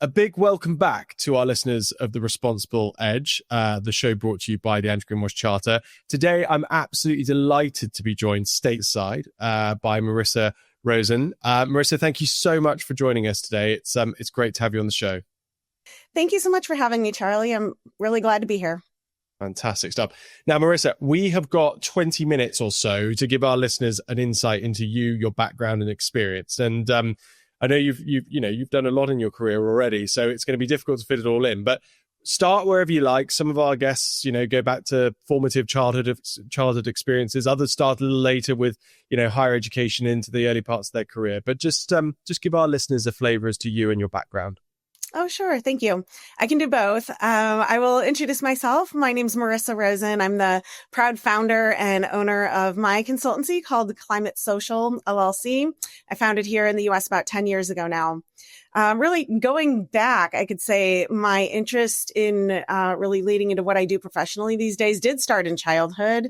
A big welcome back to our listeners of The Responsible Edge, the show brought to you by the Anti-Greenwash Charter. Today, I'm absolutely delighted to be joined stateside by Marissa Rosen. Marissa, thank you so much for joining us today. It's great to have you on the show. Thank you so much for having me, Charlie. I'm really glad to be here. Fantastic stuff. Now, Marissa, we have got 20 minutes or so to give our listeners an insight into you, your background and experience. And I know you've done a lot in your career already, so it's going to be difficult to fit it all in. But start wherever you like. Some of our guests, go back to formative childhood experiences. Others start a little later with, higher education into the early parts of their career. But just give our listeners a flavor as to you and your background. Oh, sure. Thank you. I can do both. I will introduce myself. My name's Marissa Rosen. I'm the proud founder and owner of my consultancy called Climate Social LLC. I founded here in the U.S. about 10 years ago now. Really going back, I could say my interest in really leading into what I do professionally these days did start in childhood.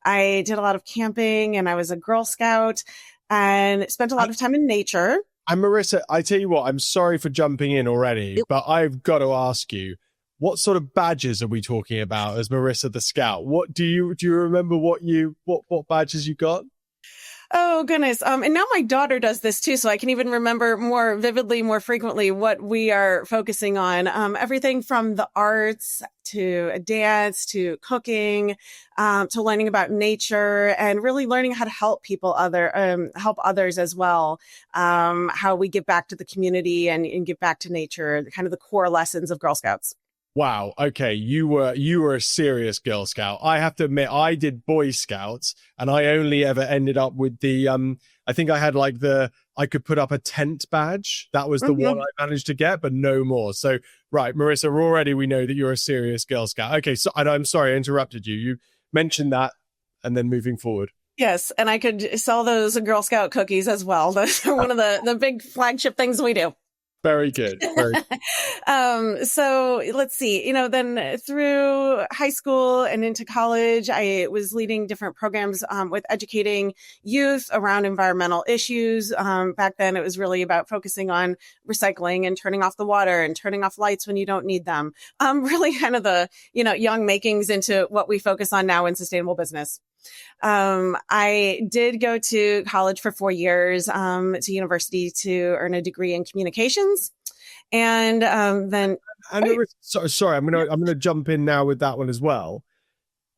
I did a lot of camping and I was a Girl Scout and spent a lot of time in nature. And Marissa, I tell you what, I'm sorry for jumping in already, but I've got to ask you, what sort of badges are we talking about as Marissa the Scout? What do you remember what badges you got? Oh, goodness. And now my daughter does this too, so I can even remember more vividly, more frequently what we are focusing on. Everything from the arts to dance to cooking, to learning about nature and really learning how to help help others as well. How we give back to the community and give back to nature, kind of the core lessons of Girl Scouts. Wow. Okay. You were a serious Girl Scout. I have to admit, I did Boy Scouts and I only ever ended up with the, I think I had I could put up a tent badge. That was the one I managed to get, but no more. So, right, Marissa, already we know that you're a serious Girl Scout. Okay. So, and I'm sorry, I interrupted you. You mentioned that and then moving forward. Yes. And I could sell those Girl Scout cookies as well. Those are one of the big flagship things we do. Very good. Very good. So let's see, then through high school and into college, I was leading different programs with educating youth around environmental issues. Back then, it was really about focusing on recycling and turning off the water and turning off lights when you don't need them. Really kind of the, young makings into what we focus on now in sustainable business. I did go to college for 4 years, to university to earn a degree in communications. And, then. Sorry, I'm going to jump in now with that one as well.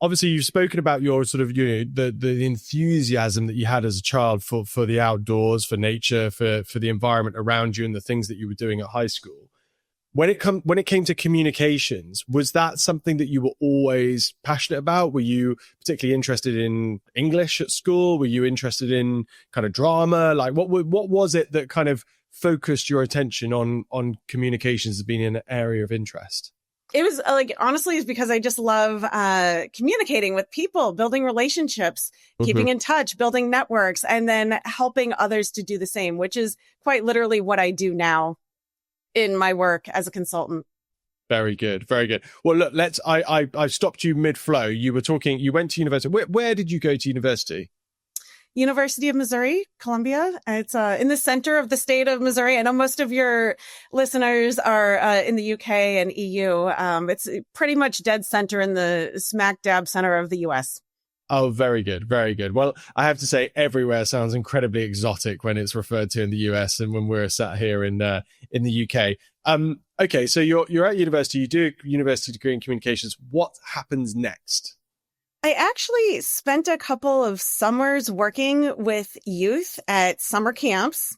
Obviously, you've spoken about your sort of, the enthusiasm that you had as a child for the outdoors, for nature, for the environment around you and the things that you were doing at high school. When it came to communications, was that something that you were always passionate about? Were you particularly interested in English at school? Were you interested in kind of drama? Like what was it that kind of focused your attention on communications as being an area of interest? It was honestly, it's because I just love communicating with people, building relationships, keeping in touch, building networks, and then helping others to do the same, which is quite literally what I do now in my work as a consultant. Very good. Very good. Well, look, I stopped you mid-flow. You were talking, you went to university. Where did you go to university? University of Missouri, Columbia. It's in the center of the state of Missouri. I know most of your listeners are in the UK and EU. It's pretty much dead center in the smack dab center of the US. Oh, very good. Very good. Well, I have to say everywhere sounds incredibly exotic when it's referred to in the US and when we're sat here in the UK. Okay, so you're at university, you do a university degree in communications. What happens next? I actually spent a couple of summers working with youth at summer camps,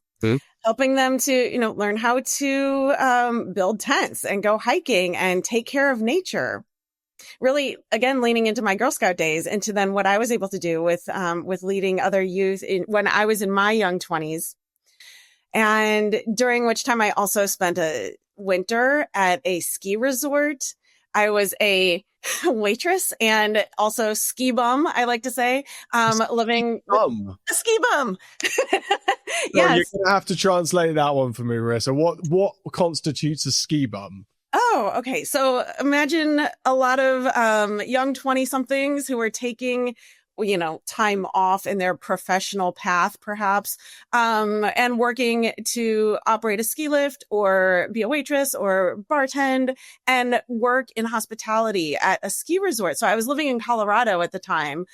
helping them to, learn how to build tents and go hiking and take care of nature. Really, again, leaning into my Girl Scout days, into then what I was able to do with leading other youth when I was in my young 20s. And during which time I also spent a winter at a ski resort. I was a waitress and also ski bum, I like to say, living a ski bum. Yes. Well, you're going to have to translate that one for me, Marissa. What constitutes a ski bum? Oh, okay. So imagine a lot of young 20-somethings who are taking time off in their professional path, perhaps, and working to operate a ski lift or be a waitress or bartend and work in hospitality at a ski resort. So I was living in Colorado at the time,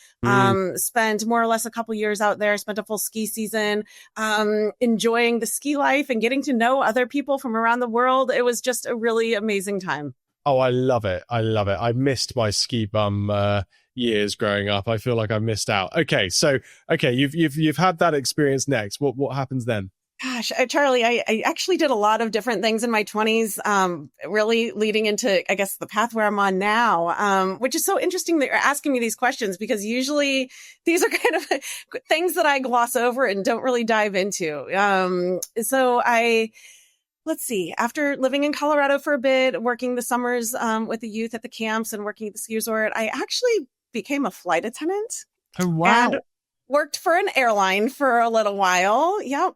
spent more or less a couple years out there, spent a full ski season, enjoying the ski life and getting to know other people from around the world. It was just a really amazing time. Oh, I love it. I love it. I missed my ski bum years growing up. I feel like I missed out. Okay, you've had that experience. Next, what happens then? Gosh, Charlie, I actually did a lot of different things in my 20s, really leading into, I guess, the path where I'm on now, which is so interesting that you're asking me these questions, because usually these are kind of things that I gloss over and don't really dive into. Let's see, after living in Colorado for a bit, working the summers with the youth at the camps and working at the ski resort, I actually became a flight attendant. Oh, wow. And worked for an airline for a little while. Yep.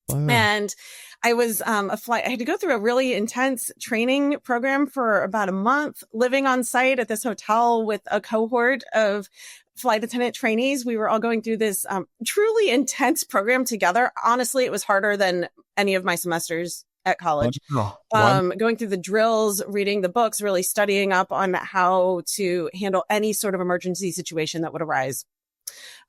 Wow. And I was I had to go through a really intense training program for about a month, living on site at this hotel with a cohort of flight attendant trainees. We were all going through this truly intense program together. Honestly, it was harder than any of my semesters at college. Going through the drills, reading the books, really studying up on how to handle any sort of emergency situation that would arise.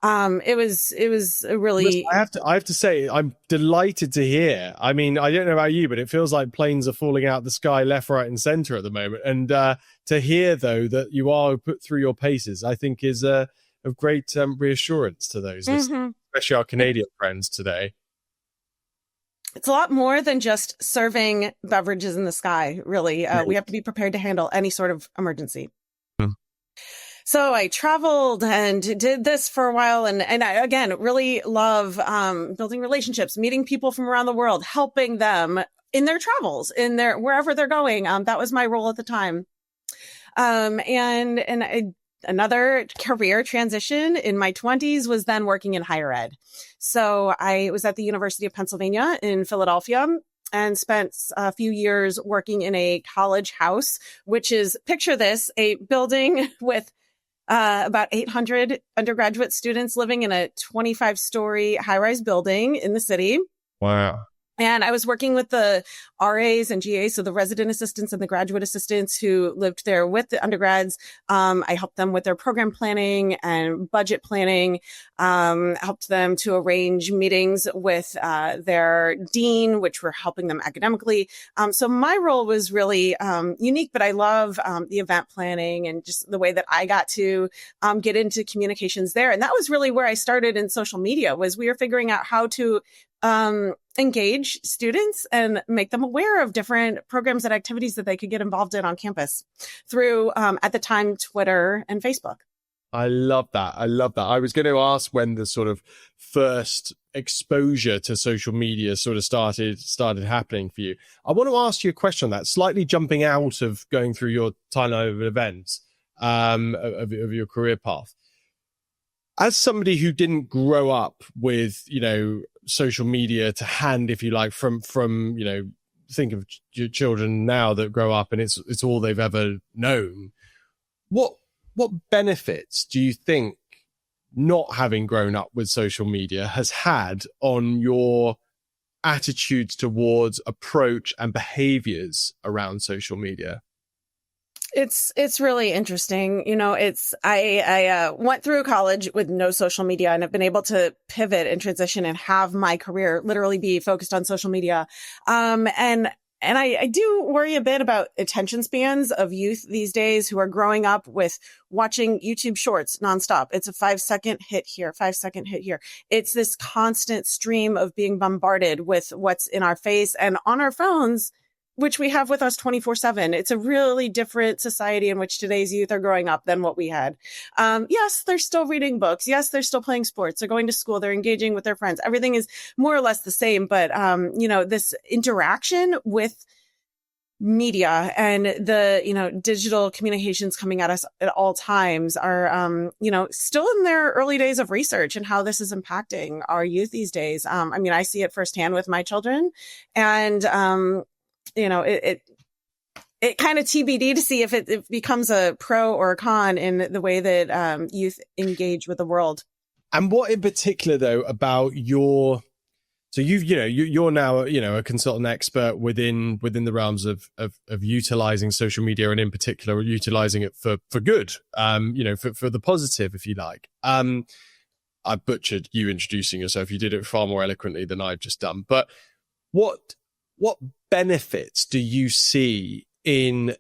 It was a really. I have to say, I'm delighted to hear. I mean, I don't know about you, but it feels like planes are falling out of the sky, left, right, and center at the moment. And to hear, though, that you are put through your paces, I think is of great reassurance to those, especially our Canadian friends today. It's a lot more than just serving beverages in the sky, really. We have to be prepared to handle any sort of emergency. So I traveled and did this for a while. And I, again, really love building relationships, meeting people from around the world, helping them in their travels, in their wherever they're going. That was my role at the time. Another career transition in my 20s was then working in higher ed. So I was at the University of Pennsylvania in Philadelphia and spent a few years working in a college house, which is, picture this, a building with about 800 undergraduate students living in a 25-story high-rise building in the city. Wow. And I was working with the RAs and GAs, so the resident assistants and the graduate assistants who lived there with the undergrads. I helped them with their program planning and budget planning, helped them to arrange meetings with their dean, which were helping them academically. So my role was really unique, but I love the event planning and just the way that I got to get into communications there. And that was really where I started in social media, was we were figuring out how to engage students and make them aware of different programs and activities that they could get involved in on campus through, at the time, Twitter and Facebook. I love that. I was going to ask when the sort of first exposure to social media sort of started happening for you. I want to ask you a question on that, slightly jumping out of going through your timeline of events, of your career path. As somebody who didn't grow up with, social media to hand, if you like, from think of your children now that grow up and it's all they've ever known. What benefits do you think not having grown up with social media has had on your attitudes towards approach and behaviors around social media? It's really interesting. I went through college with no social media and have been able to pivot and transition and have my career literally be focused on social media. And I do worry a bit about attention spans of youth these days who are growing up with watching YouTube shorts nonstop. It's a 5-second hit here, 5-second hit here. It's this constant stream of being bombarded with what's in our face and on our phones, which we have with us 24/7. It's a really different society in which today's youth are growing up than what we had. Yes, they're still reading books. Yes, they're still playing sports. They're going to school. They're engaging with their friends. Everything is more or less the same. But, this interaction with media and the, digital communications coming at us at all times are, still in their early days of research and how this is impacting our youth these days. I see it firsthand with my children, and, it kind of TBD to see if it becomes a pro or a con in the way that youth engage with the world. And what in particular, though, about so you're now, a consultant expert within the realms of utilizing social media, and in particular, utilizing it for good, for the positive, if you like. I butchered you introducing yourself. You did it far more eloquently than I've just done. But what benefits do you see in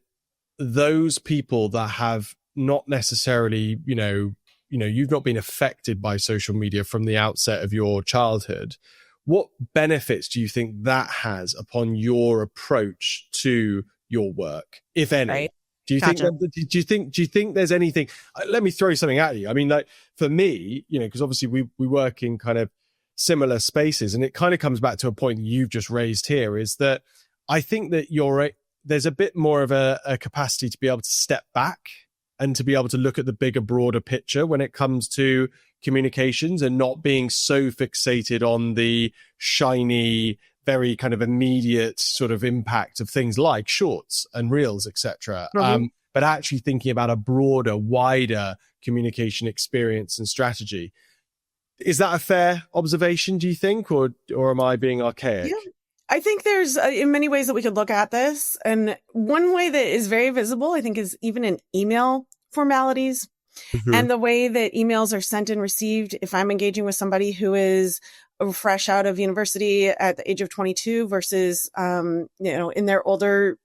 those people that have not necessarily, you've not been affected by social media from the outset of your childhood? What benefits do you think that has upon your approach to your work, if any? Right. Do you think there's anything? Let me throw something at you. I mean, like for me, because obviously we work in kind of similar spaces, and it kind of comes back to a point you've just raised here, is that I think that there's a bit more of a capacity to be able to step back and to be able to look at the bigger, broader picture when it comes to communications, and not being so fixated on the shiny, very kind of immediate sort of impact of things like shorts and reels, etc. Mm-hmm. But actually thinking about a broader, wider communication experience and strategy. Is that a fair observation, do you think, or am I being archaic? Yeah. I think there's in many ways that we could look at this. And one way that is very visible, I think, is even in email formalities. Mm-hmm. And the way that emails are sent and received. If I'm engaging with somebody who is fresh out of university at the age of 22 versus, in their older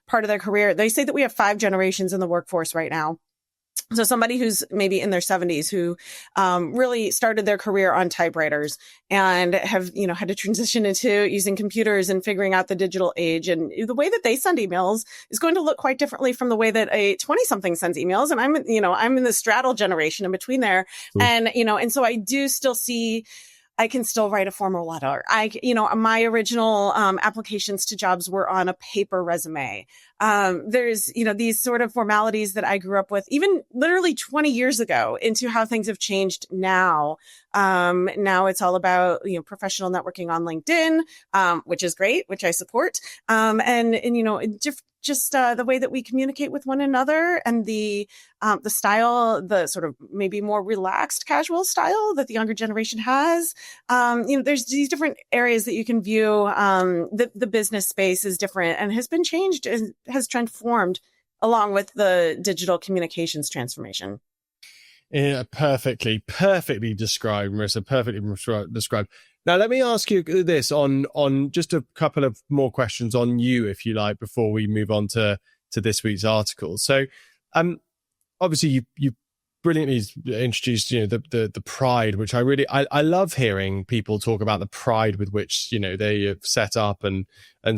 part of their career, they say that we have 5 generations in the workforce right now. So somebody who's maybe in their 70s who really started their career on typewriters and have, had to transition into using computers and figuring out the digital age. And the way that they send emails is going to look quite differently from the way that a 20-something sends emails. And I'm in the straddle generation in between there. Mm. And so I do still see I can still write a formal letter. My original applications to jobs were on a paper resume. There's, these sort of formalities that I grew up with, even literally 20 years ago, into how things have changed now. Now it's all about, professional networking on LinkedIn, which is great, which I support. Just the way that we communicate with one another, and the style, the sort of maybe more relaxed, casual style that the younger generation has. There's these different areas that you can view. The business space is different and has been changed and has transformed along with the digital communications transformation. Yeah, perfectly described, Marissa. Perfectly described. Now, let me ask you this on just a couple of more questions on you, if you like, before we move on to this week's article. So, obviously, you brilliantly introduced, the pride, which I love hearing people talk about the pride with which, they have set up and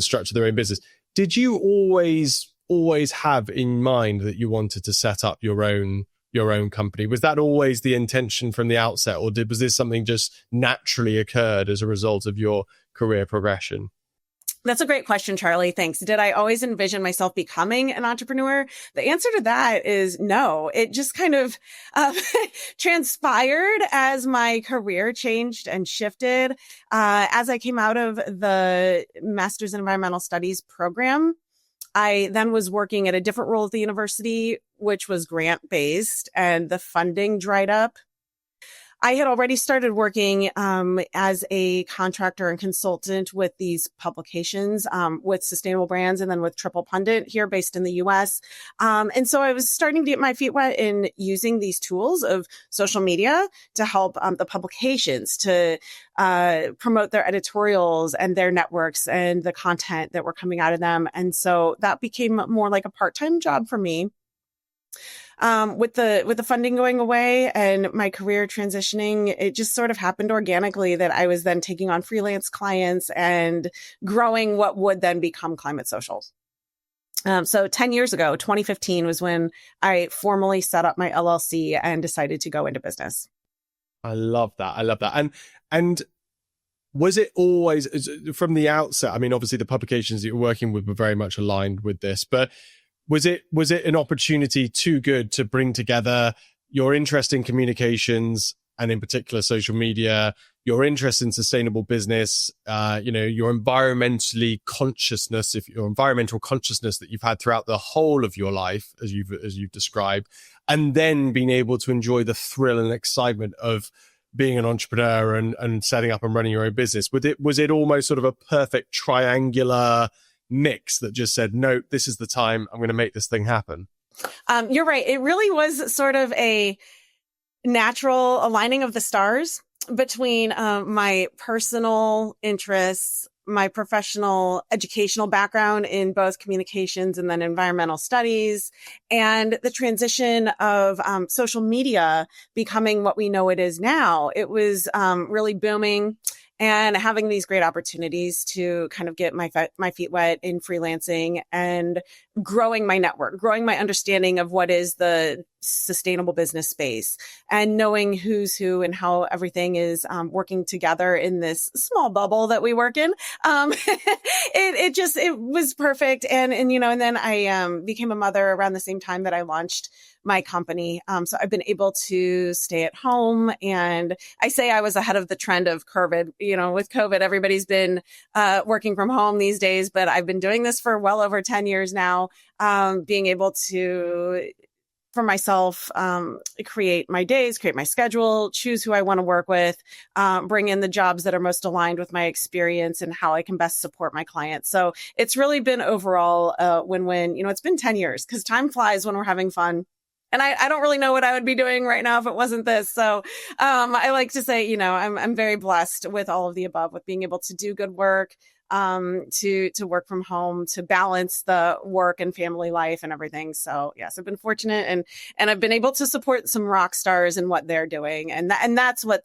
structure their own business. Did you always have in mind that you wanted to set up your own company? Was that always the intention from the outset, or was this something just naturally occurred as a result of your career progression? That's a great question, Charlie. Thanks. Did I always envision myself becoming an entrepreneur? The answer to that is no. It just kind of transpired as my career changed and shifted. As I came out of the Master's in Environmental Studies program, I then was working at a different role at the university, which was grant-based, and the funding dried up. I had already started working as a contractor and consultant with these publications, with Sustainable Brands and then with Triple Pundit here based in the US. And so I was starting to get my feet wet in using these tools of social media to help the publications to promote their editorials and their networks and the content that were coming out of them. And so that became more like a part-time job for me. With the funding going away and my career transitioning, it just sort of happened organically that I was then taking on freelance clients and growing what would then become Climate Social. So 10 years ago, 2015 was when I formally set up my LLC and decided to go into business. I love that. And was it always from the outset? I mean, obviously the publications that you're working with were very much aligned with this, but was it an opportunity too good to bring together your interest in communications and in particular social media, your interest in sustainable business, your environmental consciousness that you've had throughout the whole of your life, as you've described, and then being able to enjoy the thrill and excitement of being an entrepreneur and setting up and running your own business. Was it almost sort of a perfect triangular mix that just said, no, this is the time, I'm going to make this thing happen? You're right. It really was sort of a natural aligning of the stars between my personal interests, my professional educational background in both communications and then environmental studies, and the transition of social media becoming what we know it is now. It was really booming, and having these great opportunities to kind of get my feet wet in freelancing and growing my network, growing my understanding of what is the sustainable business space, and knowing who's who and how everything is working together in this small bubble that we work in. It was perfect. And then I became a mother around the same time that I launched my company. So I've been able to stay at home, and I say I was ahead of the trend of COVID. With COVID, everybody's been working from home these days, but I've been doing this for well over 10 years now, being able to, for myself, create my days, create my schedule, choose who I want to work with, bring in the jobs that are most aligned with my experience and how I can best support my clients. So it's really been overall a win-win. It's been 10 years because time flies when we're having fun. And I don't really know what I would be doing right now if it wasn't this. So I like to say, I'm very blessed with all of the above, with being able to do good work, to work from home, to balance the work and family life and everything. So yes, I've been fortunate, and I've been able to support some rock stars in what they're doing. And that's what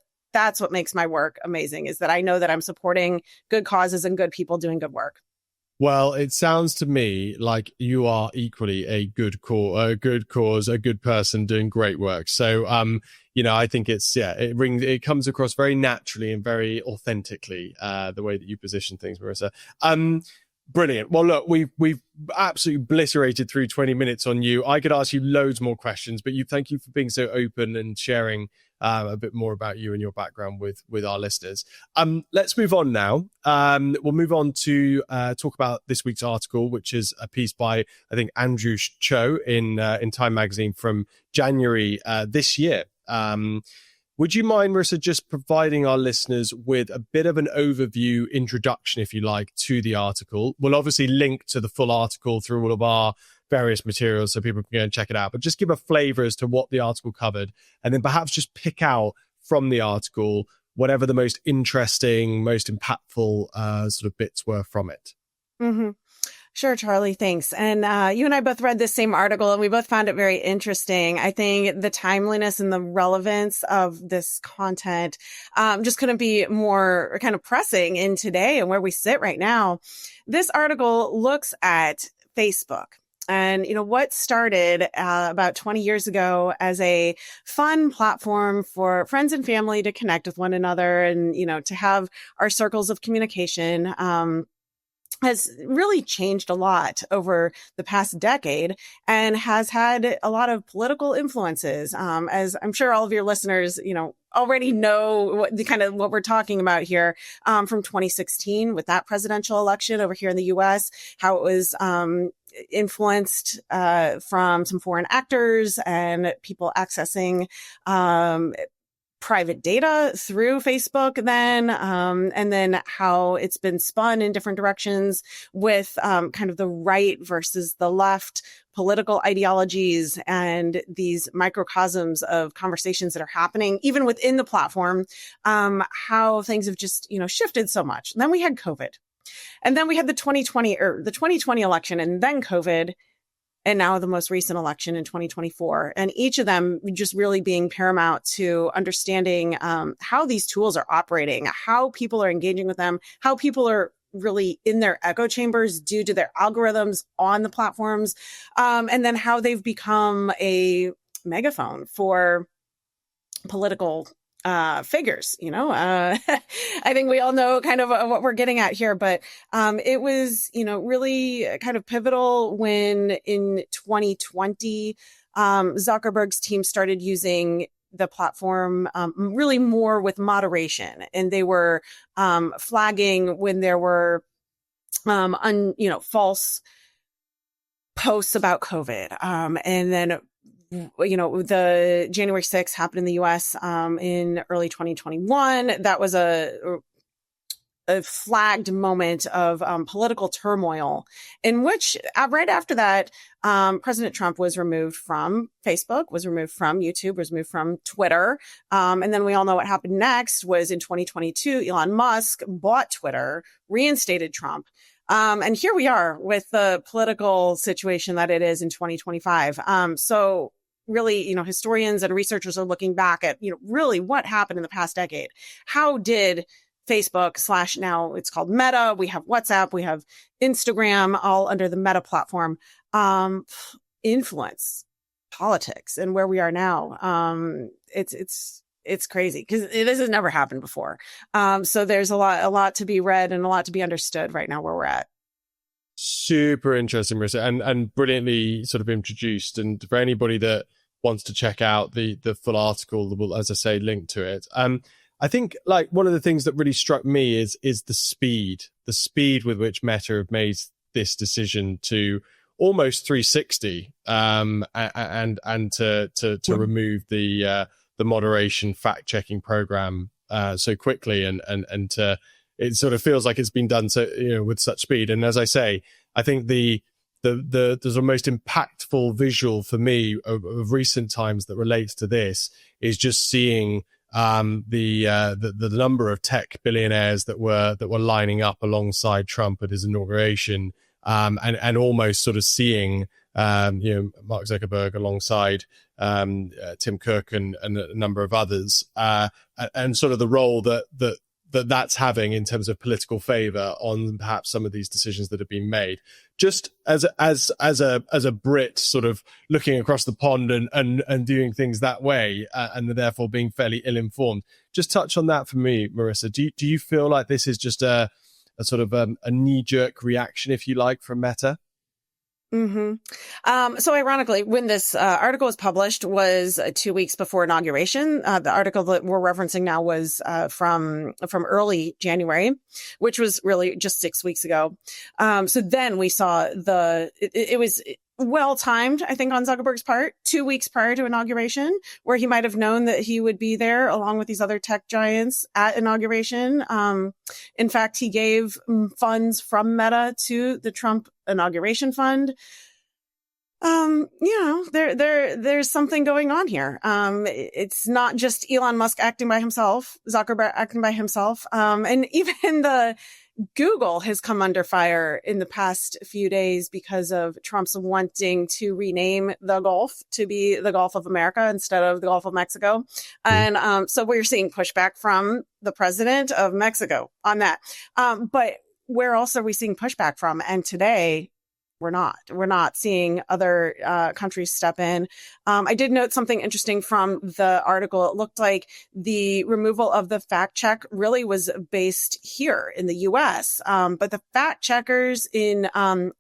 makes my work amazing, is that I know that I'm supporting good causes and good people doing good work. Well, it sounds to me like you are equally a good cause, a good person doing great work. So, I think it comes across very naturally and very authentically, the way that you position things, Marissa. Brilliant. Well, look, we've absolutely obliterated through 20 minutes on you. I could ask you loads more questions, but thank you for being so open and sharing a bit more about you and your background with our listeners. Let's move on now. We'll move on to talk about this week's article, which is a piece by, I think, Andrew Cho in Time Magazine from January this year. Would you mind, Marissa, just providing our listeners with a bit of an overview introduction, if you like, to the article? We'll obviously link to the full article through all of our various materials so people can go and check it out, but just give a flavor as to what the article covered, and then perhaps just pick out from the article whatever the most interesting, most impactful sort of bits were from it. Mm-hmm. Sure, Charlie, thanks. And you and I both read this same article, and we both found it very interesting. I think the timeliness and the relevance of this content just couldn't be more kind of pressing in today and where we sit right now. This article looks at Facebook. And, what started about 20 years ago as a fun platform for friends and family to connect with one another and, to have our circles of communication, has really changed a lot over the past decade and has had a lot of political influences. As I'm sure all of your listeners, already know what we're talking about here, from 2016 with that presidential election over here in the US, how it was, influenced from some foreign actors and people accessing private data through Facebook then, and then how it's been spun in different directions with kind of the right versus the left political ideologies and these microcosms of conversations that are happening even within the platform, how things have just, shifted so much. And then we had COVID. And then we had the 2020 election, and then COVID, and now the most recent election in 2024. And each of them just really being paramount to understanding how these tools are operating, how people are engaging with them, how people are really in their echo chambers due to their algorithms on the platforms, and then how they've become a megaphone for political figures. I think we all know kind of what we're getting at here, but it was, really kind of pivotal when in 2020, Zuckerberg's team started using the platform really more with moderation, and they were flagging when there were false posts about COVID. And then, the January 6th happened in the US in early 2021. That was a flagged moment of political turmoil in which right after that, President Trump was removed from Facebook, was removed from YouTube, was removed from Twitter. And then we all know what happened next was in 2022, Elon Musk bought Twitter, reinstated Trump. And here we are with the political situation that it is in 2025. So really, historians and researchers are looking back at, really what happened in the past decade. How did Facebook / now it's called Meta. We have WhatsApp, we have Instagram, all under the Meta platform, influence politics and where we are now. It's crazy because this has never happened before. So there's a lot to be read and a lot to be understood right now where we're at. Super interesting, Marissa, and brilliantly sort of introduced. And for anybody that wants to check out the full article, we'll, as I say, link to it. I think like one of the things that really struck me is the speed with which Meta have made this decision to almost 360 and to remove the moderation fact checking program so quickly and to it sort of feels like it's been done so with such speed. And as I say, I think the most impactful visual for me of recent times that relates to this is just seeing the number of tech billionaires that were lining up alongside Trump at his inauguration, and almost sort of seeing Mark Zuckerberg alongside Tim Cook and a number of others, and sort of the role that's having in terms of political favor on perhaps some of these decisions that have been made. Just as a Brit sort of looking across the pond and doing things that way, and therefore being fairly ill-informed. Just touch on that for me, Marissa. Do you feel like this is just a sort of a knee-jerk reaction, if you like, from Meta? Mm-hmm. So ironically, when this article was published was 2 weeks before inauguration. The article that we're referencing now was from early January, which was really just 6 weeks ago. So then we saw it was well timed, I think, on Zuckerberg's part, 2 weeks prior to inauguration, where he might have known that he would be there along with these other tech giants at inauguration. In fact, he gave funds from Meta to the Trump inauguration fund. There's something going on here. It's not just Elon Musk acting by himself, Zuckerberg acting by himself. And even Google has come under fire in the past few days because of Trump's wanting to rename the Gulf to be the Gulf of America instead of the Gulf of Mexico. And so we're seeing pushback from the president of Mexico on that. But where else are we seeing pushback from? And today, we're not seeing other countries step in. I did note something interesting from the article. It looked like the removal of the fact check really was based here in the US. But the fact checkers in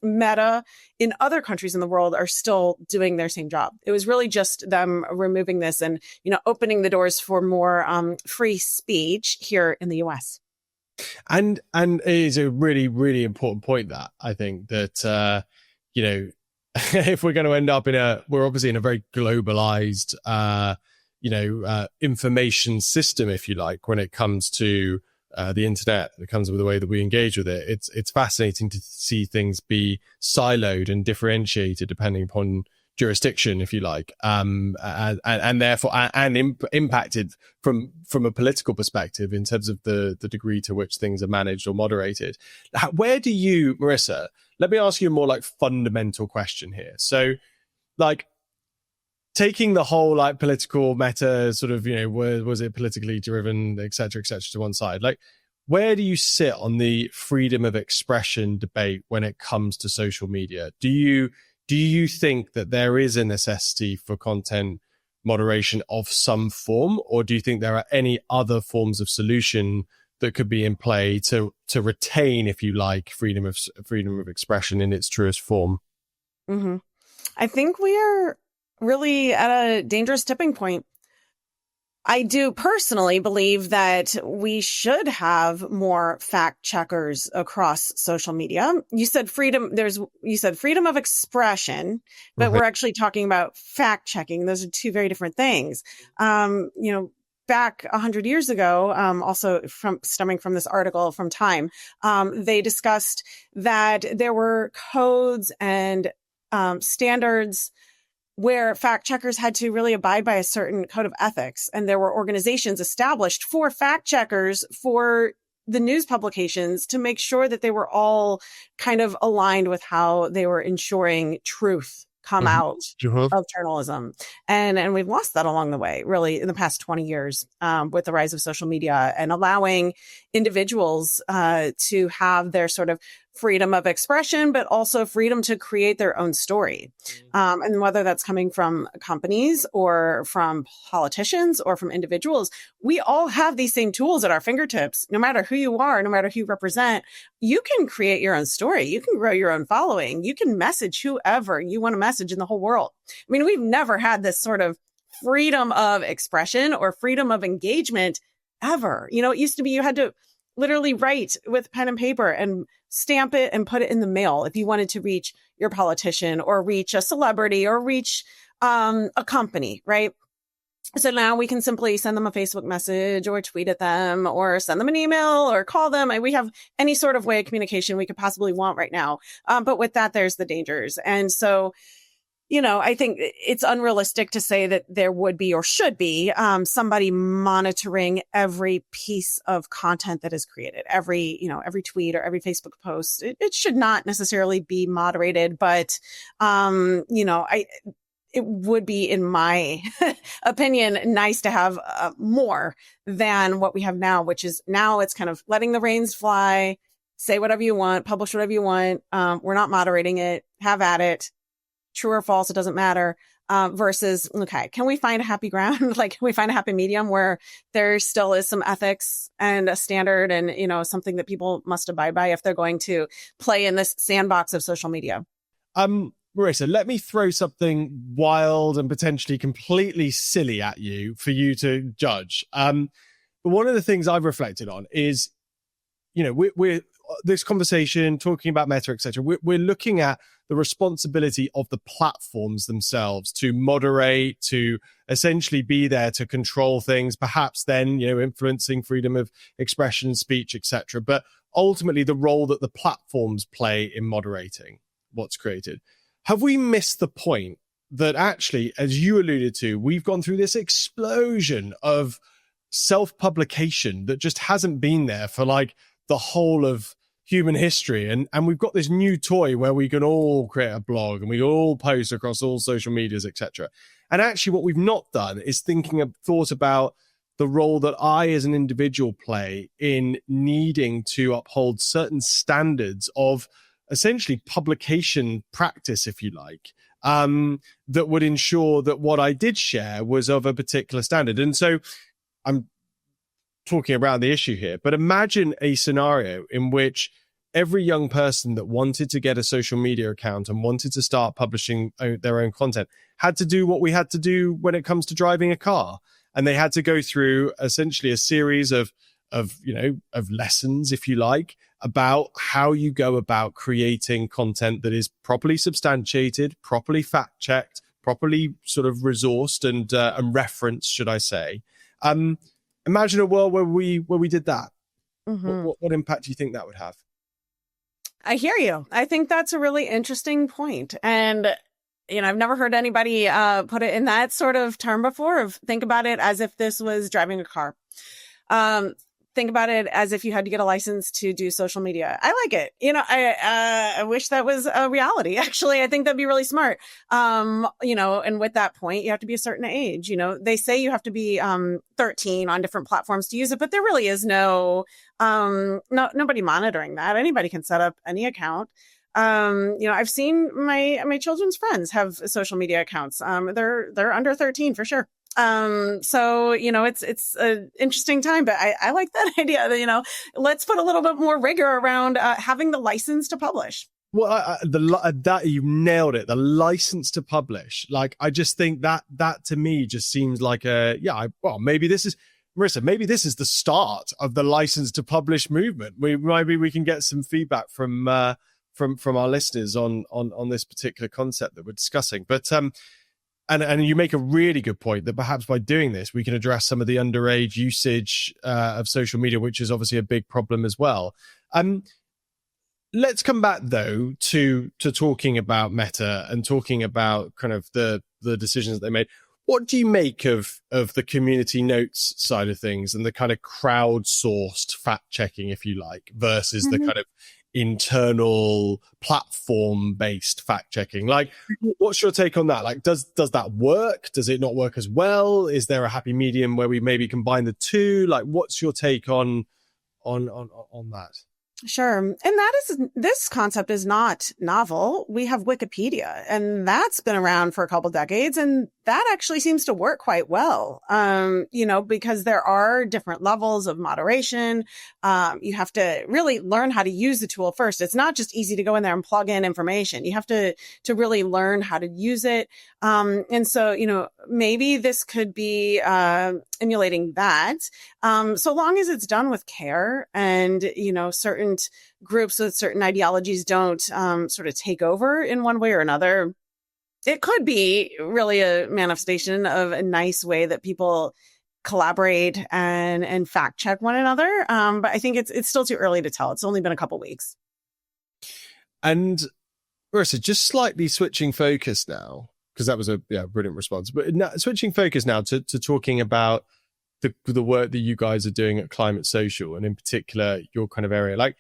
Meta in other countries in the world are still doing their same job. It was really just them removing this and, opening the doors for more free speech here in the US. And it is a really, really important point that I think that, if we're going to end up we're obviously in a very globalized, information system, if you like, when it comes to the internet, it comes with the way that we engage with it. It's fascinating to see things be siloed and differentiated depending upon jurisdiction, if you like, and therefore impacted from a political perspective in terms of the degree to which things are managed or moderated. Where do you, Marissa? Let me ask you a more like fundamental question here. So, like, taking the whole like political Meta sort of, was it politically driven, et cetera, to one side, like, where do you sit on the freedom of expression debate when it comes to social media? Do you think that there is a necessity for content moderation of some form, or do you think there are any other forms of solution that could be in play to retain, if you like, freedom of expression in its truest form? Mm-hmm. I think we are really at a dangerous tipping point. I do personally believe that we should have more fact checkers across social media. You said freedom of expression, but Right. we're actually talking about fact checking. Those are two very different things. Back 100 years ago, also stemming from this article from Time, they discussed that there were codes and standards where fact checkers had to really abide by a certain code of ethics. And there were organizations established for fact checkers for the news publications to make sure that they were all kind of aligned with how they were ensuring truth come out of journalism. And we've lost that along the way, really, in the past 20 years, with the rise of social media and allowing individuals to have their sort of freedom of expression, but also freedom to create their own story. And whether that's coming from companies or from politicians or from individuals, we all have these same tools at our fingertips. No matter who you are, no matter who you represent, you can create your own story. You can grow your own following. You can message whoever you want to message in the whole world. I mean, we've never had this sort of freedom of expression or freedom of engagement ever. It used to be you had to literally write with pen and paper and stamp it and put it in the mail if you wanted to reach your politician or reach a celebrity or reach a company, right? So now we can simply send them a Facebook message or tweet at them or send them an email or call them. And we have any sort of way of communication we could possibly want right now. But with that, there's the dangers. And so, I think it's unrealistic to say that there would be or should be somebody monitoring every piece of content that is created, every tweet or every Facebook post. It should not necessarily be moderated, but, it would be, in my opinion, nice to have more than what we have now, which is now it's kind of letting the reins fly, say whatever you want, publish whatever you want. We're not moderating it. Have at it. True or false, it doesn't matter. Versus, okay, can we find a happy ground? Like, can we find a happy medium where there still is some ethics and a standard and, something that people must abide by if they're going to play in this sandbox of social media? Marissa, let me throw something wild and potentially completely silly at you for you to judge. But one of the things I've reflected on is, we're this conversation talking about Meta, etc. We're looking at the responsibility of the platforms themselves to moderate, to essentially be there to control things, perhaps then, influencing freedom of expression, speech, etc. But ultimately the role that the platforms play in moderating what's created. Have we missed the point that actually, as you alluded to, we've gone through this explosion of self-publication that just hasn't been there for like the whole of human history. And we've got this new toy where we can all create a blog and we all post across all social medias, etc. And actually what we've not done is thought about the role that I as an individual play in needing to uphold certain standards of essentially publication practice, if you like, that would ensure that what I did share was of a particular standard. And so I'm talking around the issue here, but imagine a scenario in which every young person that wanted to get a social media account and wanted to start publishing their own content had to do what we had to do when it comes to driving a car. And they had to go through essentially a series of lessons, if you like, about how you go about creating content that is properly substantiated, properly fact-checked, properly sort of resourced and referenced, should I say. Imagine a world where we did that. Mm-hmm. What impact do you think that would have? I hear you. I think that's a really interesting point. And, I've never heard anybody put it in that sort of term before. Think about it as if this was driving a car. Think about it as if you had to get a license to do social media. I like it. I wish that was a reality. Actually, I think that'd be really smart. And with that point, you have to be a certain age. They say you have to be 13 on different platforms to use it, but there really is nobody monitoring that. Anybody can set up any account. I've seen my children's friends have social media accounts. They're under 13 for sure. So, it's an interesting time, but I like that idea that, let's put a little bit more rigor around, having the license to publish. Well, that you nailed it. The license to publish. Like, I just think that to me just seems like maybe this is, Marissa, maybe this is the start of the license to publish movement. Maybe we can get some feedback from our listeners on this particular concept that we're discussing. But and you make a really good point that perhaps by doing this, we can address some of the underage usage of social media, which is obviously a big problem as well. Let's come back though to talking about Meta and talking about kind of the decisions that they made. What do you make of the community notes side of things and the kind of crowdsourced fact checking, if you like, versus the kind of internal platform based fact checking? Like, what's your take on that? Like, does that work? Does it not work as well? Is there a happy medium where we maybe combine the two? Like, what's your take on that? Sure. And this concept is not novel. We have Wikipedia, and that's been around for a couple decades, and that actually seems to work quite well. Because there are different levels of moderation. You have to really learn how to use the tool first. It's not just easy to go in there and plug in information. You have to really learn how to use it. And so, maybe this could be emulating that, so long as it's done with care and, certain groups with certain ideologies don't sort of take over in one way or another. It could be really a manifestation of a nice way that people collaborate and fact check one another. But I think it's still too early to tell. It's only been a couple weeks. And Marissa, just slightly switching focus now, because that was a brilliant response. But now, switching focus now to talking about the work that you guys are doing at Climate Social, and in particular your kind of area. Like,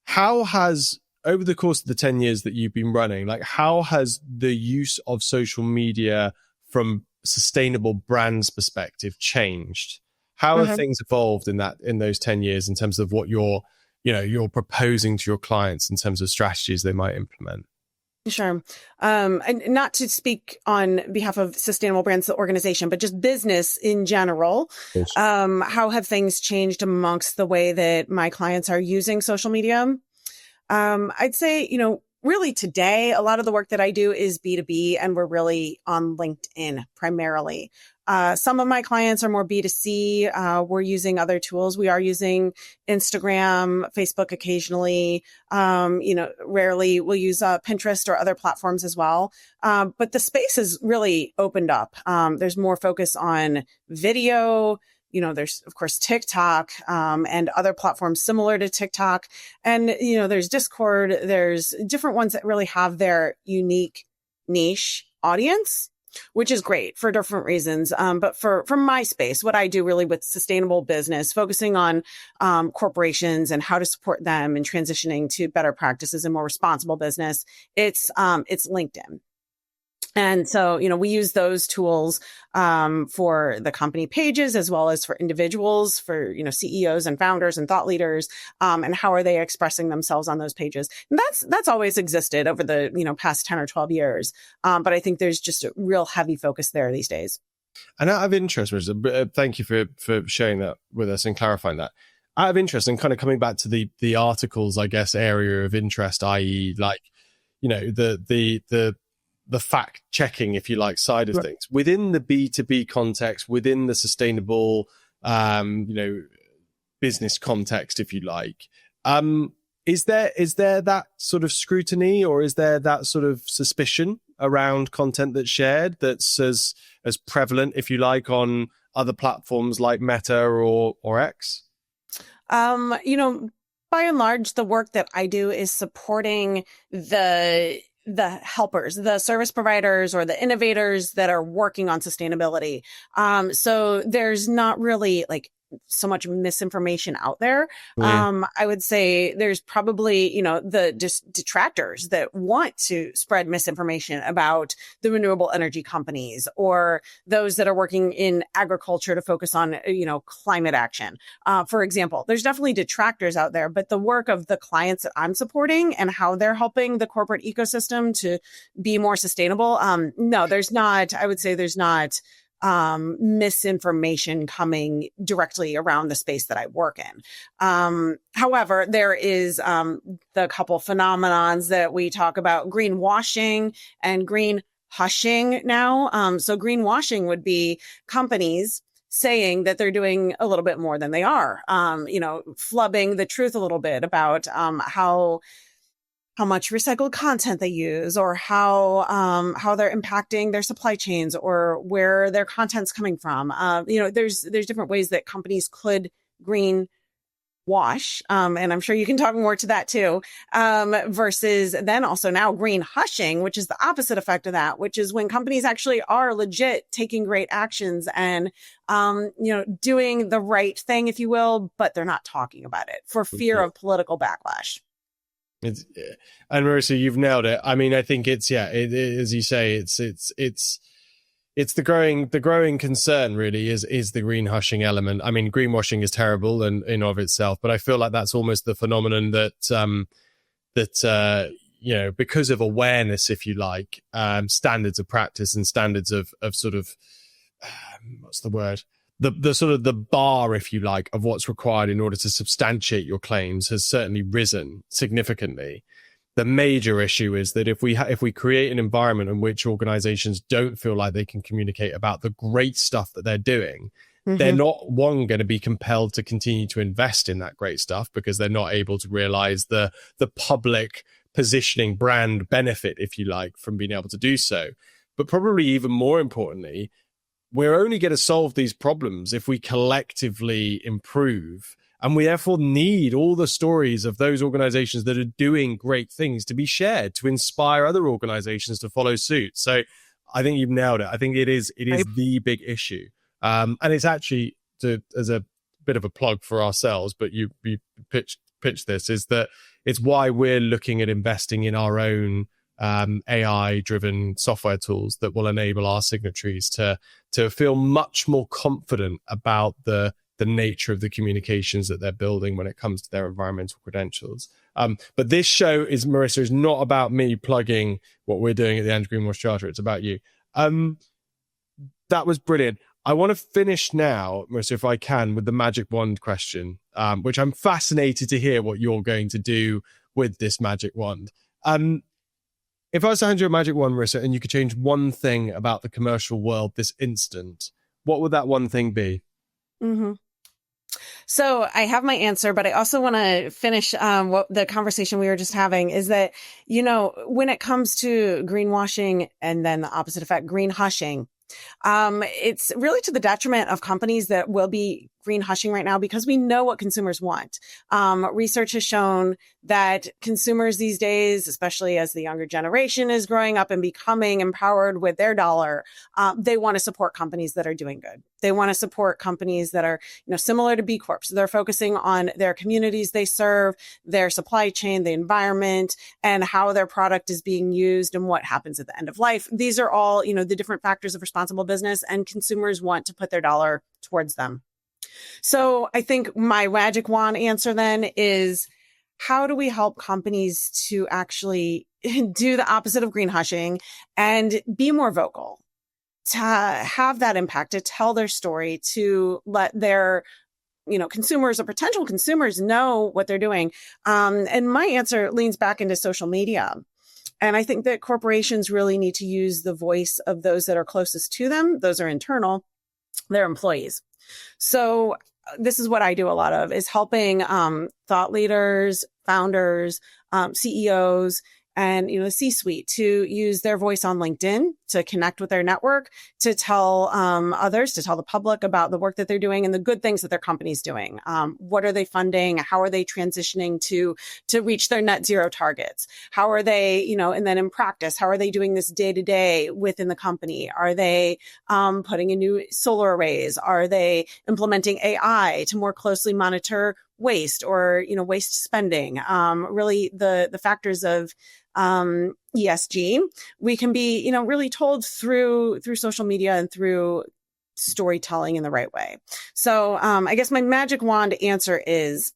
how has, over the course of the 10 years that you've been running, like, how has the use of social media from sustainable brands perspective changed? How have things evolved in those 10 years in terms of what you're proposing to your clients in terms of strategies they might implement? Sure. And not to speak on behalf of Sustainable Brands, the organization, but just business in general. Yes. How have things changed amongst the way that my clients are using social media? I'd say, really today, a lot of the work that I do is B2B, and we're really on LinkedIn primarily. Some of my clients are more B2C. We're using other tools. We are using Instagram, Facebook occasionally. Rarely we'll use Pinterest or other platforms as well. But the space has really opened up. There's more focus on video. There's, of course, TikTok and other platforms similar to TikTok. And, there's Discord. There's different ones that really have their unique niche audience, which is great for different reasons. But for my space, what I do really with sustainable business, focusing on corporations and how to support them in transitioning to better practices and more responsible business, it's LinkedIn. And so, we use those tools for the company pages as well as for individuals, for, CEOs and founders and thought leaders, and how are they expressing themselves on those pages. And that's always existed over the, past 10 or 12 years. But I think there's just a real heavy focus there these days. And out of interest, Marissa, thank you for sharing that with us and clarifying that. Out of interest, and kind of coming back to the articles, I guess, area of interest, i.e. like, the fact checking, if you like, side of things within the B2B context, within the sustainable, business context, if you like. Is there that sort of scrutiny, or is there that sort of suspicion around content that's shared that's as prevalent, if you like, on other platforms like Meta or X? By and large, the work that I do is supporting the helpers, the service providers or the innovators that are working on sustainability. So there's not really so much misinformation out there. Yeah. I would say there's probably, the detractors that want to spread misinformation about the renewable energy companies, or those that are working in agriculture to focus on, climate action. For example, there's definitely detractors out there, but the work of the clients that I'm supporting and how they're helping the corporate ecosystem to be more sustainable. No, there's not. I would say there's not misinformation coming directly around the space that I work in. However, there is the couple phenomenons that we talk about, greenwashing and green hushing now. So greenwashing would be companies saying that they're doing a little bit more than they are, flubbing the truth a little bit about how much recycled content they use, or how they're impacting their supply chains, or where their content's coming from. There's different ways that companies could green wash. And I'm sure you can talk more to that too. Versus then also now green hushing, which is the opposite effect of that, which is when companies actually are legit taking great actions and, doing the right thing, if you will, but they're not talking about it for fear of political backlash. And Marissa, you've nailed it. I mean, I think it's, as you say, it's the growing concern really is the green hushing element. I mean, greenwashing is terrible in of itself, but I feel like that's almost the phenomenon that because of awareness, if you like, standards of practice and standards of sort of, what's the word? The sort of the bar, if you like, of what's required in order to substantiate your claims has certainly risen significantly. The major issue is that if we create an environment in which organizations don't feel like they can communicate about the great stuff that they're doing, they're not going to be compelled to continue to invest in that great stuff because they're not able to realize the public positioning brand benefit, if you like, from being able to do so. But probably even more importantly, we're only going to solve these problems if we collectively improve. And we therefore need all the stories of those organizations that are doing great things to be shared, to inspire other organizations to follow suit. So I think you've nailed it. I think it is the big issue. And it's actually, as a bit of a plug for ourselves, but you pitched this, is that it's why we're looking at investing in our own AI-driven software tools that will enable our signatories to feel much more confident about the nature of the communications that they're building when it comes to their environmental credentials. But this show Marissa, is not about me plugging what we're doing at the Anti-Greenwash Charter. It's about you. That was brilliant. I want to finish now, Marissa, if I can, with the magic wand question, which I'm fascinated to hear what you're going to do with this magic wand. If I was to hand you a magic wand, Marissa, and you could change one thing about the commercial world this instant, what would that one thing be? So I have my answer, but I also want to finish what the conversation we were just having is that, when it comes to greenwashing and then the opposite effect, green hushing, it's really to the detriment of companies that will be green hushing right now because we know what consumers want. Research has shown that consumers these days, especially as the younger generation is growing up and becoming empowered with their dollar, they want to support companies that are doing good. They want to support companies that are, similar to B Corps. So they're focusing on their communities they serve, their supply chain, the environment, and how their product is being used and what happens at the end of life. These are all, the different factors of responsible business, and consumers want to put their dollar towards them. So I think my magic wand answer then is, how do we help companies to actually do the opposite of green hushing and be more vocal, to have that impact, to tell their story, to let their consumers or potential consumers know what they're doing? And my answer leans back into social media. And I think that corporations really need to use the voice of those that are closest to them. Those are internal, their employees. So this is what I do a lot of, is helping thought leaders, founders, CEOs, and the C-suite to use their voice on LinkedIn to connect with their network, to tell others, to tell the public about the work that they're doing and the good things that their company's doing. What are they funding? How are they transitioning to reach their net zero targets? How are they, and then in practice, how are they doing this day to day within the company? Are they putting in new solar arrays? Are they implementing AI to more closely monitor waste or, waste spending? Really the factors of ESG, we can be, really told through social media and through storytelling in the right way. So, I guess my magic wand answer is,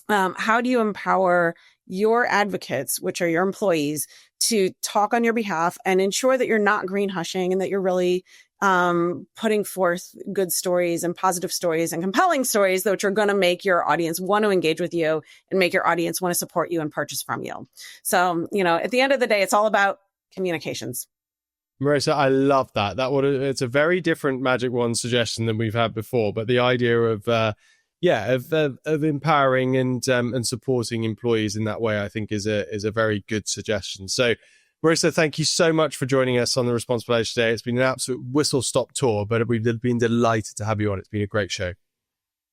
how do you empower your advocates, which are your employees, to talk on your behalf and ensure that you're not green hushing and that you're really, putting forth good stories and positive stories and compelling stories, which are going to make your audience want to engage with you and make your audience want to support you and purchase from you. So, at the end of the day, it's all about communications. Marissa, I love that. It's a very different Magic Wand suggestion than we've had before, but the idea of empowering and supporting employees in that way, I think is a very good suggestion. So, Marissa, thank you so much for joining us on the Responsible Edge today. It's been an absolute whistle-stop tour, but we've been delighted to have you on. It's been a great show.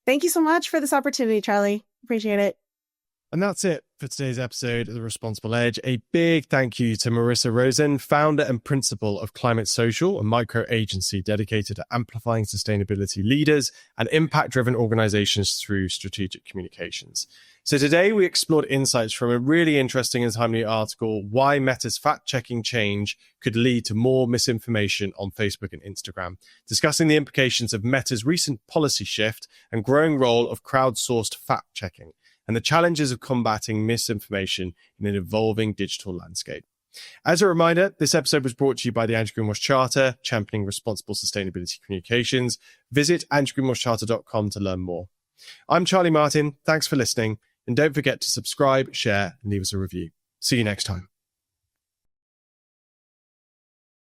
Thank you so much for this opportunity, Charlie. Appreciate it. And that's it for today's episode of The Responsible Edge. A big thank you to Marissa Rosen, founder and principal of Climate Social, a micro agency dedicated to amplifying sustainability leaders and impact-driven organizations through strategic communications. So today we explored insights from a really interesting and timely article, Why Meta's Fact-Checking Change Could Lead to More Misinformation on Facebook and Instagram, discussing the implications of Meta's recent policy shift and growing role of crowdsourced fact-checking, and the challenges of combating misinformation in an evolving digital landscape. As a reminder, this episode was brought to you by the Andrew Greenwash Charter, championing responsible sustainability communications. Visit andrewgreenwashcharter.com to learn more. I'm Charlie Martin. Thanks for listening. And don't forget to subscribe, share, and leave us a review. See you next time.